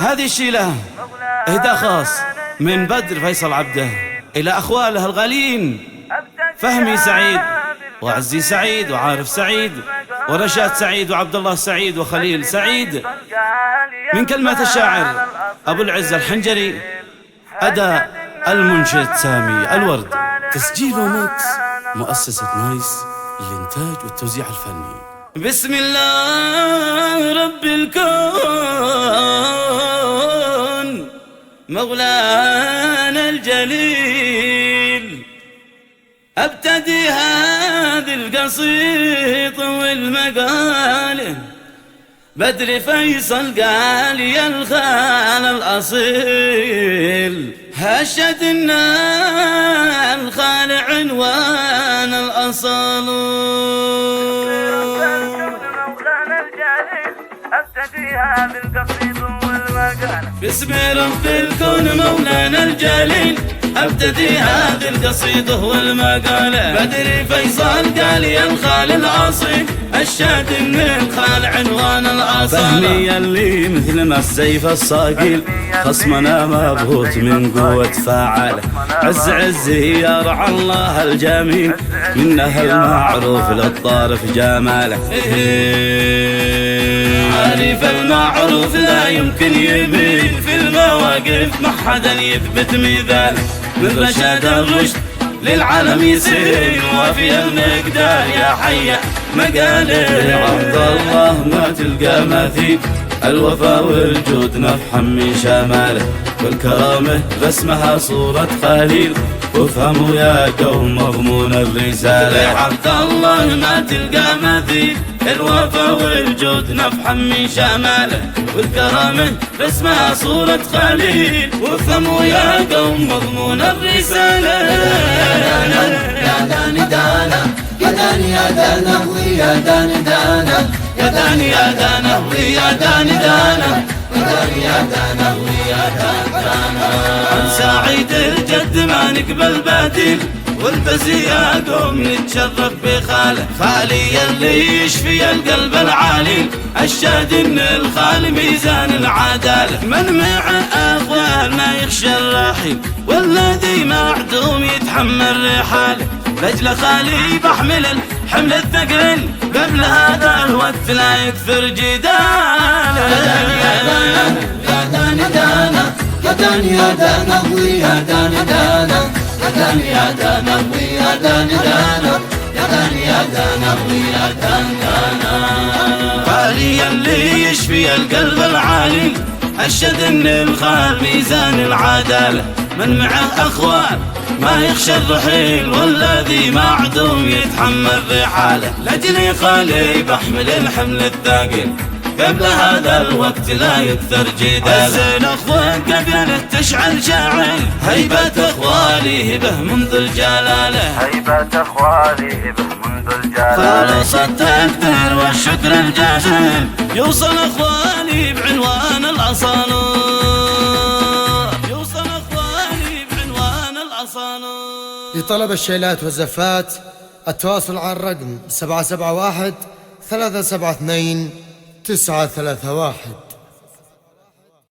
هذه الشيلة إهداء خاص من بدر فيصل عبده إلى أخواله الغاليين فهمي سعيد وعزي سعيد وعارف سعيد ورشاد سعيد وعبد الله سعيد وخليل سعيد. من كلمة الشاعر أبو العز الحنجري، أداء المنشد سامي الورد، تسجيل ومكس مؤسسة نايس للإنتاج والتوزيع الفني. بسم الله رب الكون مولانا الجليل، أبتدي هذه القصيدة والمقالة بدر فيصل قال يا الخال الأصيل، هشد الخال عنوان الأصل. باسم رب الكون مولانا الجليل، ابتدي هذه القصيدة والمقالة بدر فيصل قال يا الخال الأصيل، الشاد من الخال عنوان الأصل. فهمي اللي مثل ما السيف الصاقيل، خصمنا مبهوت من قوة فاعله، عز يا رعى الله الجميل، منه المعروف للطارف جماله. عارف المعروف لا يمكن يميل في المواقف، ما حدا يثبت مثاله، من رشاد الرشد للعالم يسير، وفي المقدار يا حي مقاله. عبد الله ما تلقى مثيل، الوفا والجود نفحم من شماله، والكرامة باسمها صورة خليل، وافهموا يا قوم مضمون الرسالة. عبد الله ما تلقى مثيل، الوفا والجود نفحم من شماله، والكرامة باسمها صورة خليل، وافهموا يا قوم مضمون الرسالة. يا داني دانا يا داني يا دانا ويا داني دانا، يا داني يا دانا ويا داني دانا، يا داني يا دانا ويا دانا. عن سعيد الجد ما نقبل بديل، والبزي يا قوم نتشرف بخاله، خالي اللي يشفي القلب العالي، الشاد ان الخال ميزان العداله، من مع اخوان ما يخشى الرحيل، والذي معدوم يتحمل رحاله، لاجل خالي بحمل الحمل الثقيل، قبل هذا الوقت لا يكثر جداله. يا داني يا دانا يا داني يا دانا ويا داني دانا، يا داني يا دانا ويا داني دانا، يا داني يا دانا ويا داني دانا. خالي اللي يشفي القلب العالي، الشد ان الخال ميزان العداله، من معه اخوان ما يخشى الرحيل، والذي معدوم يتحمل رحاله، لاجلي خالي بحمل الحمل الثقيل، قبل هذا الوقت لا يكثر جدال. عزين اخوان قبله تشعل شاعل، هيبة اخوالي هبه منذ الجلاله، هيبة اخوالي هبه منذ الجلاله، خالص التقدير والشكر الجزيل، يوصل اخوالي بعنوان الاصل، يوصل اخوالي بعنوان الاصل. لطلب الشيلات والزفات التواصل على الرقم 771 372 931.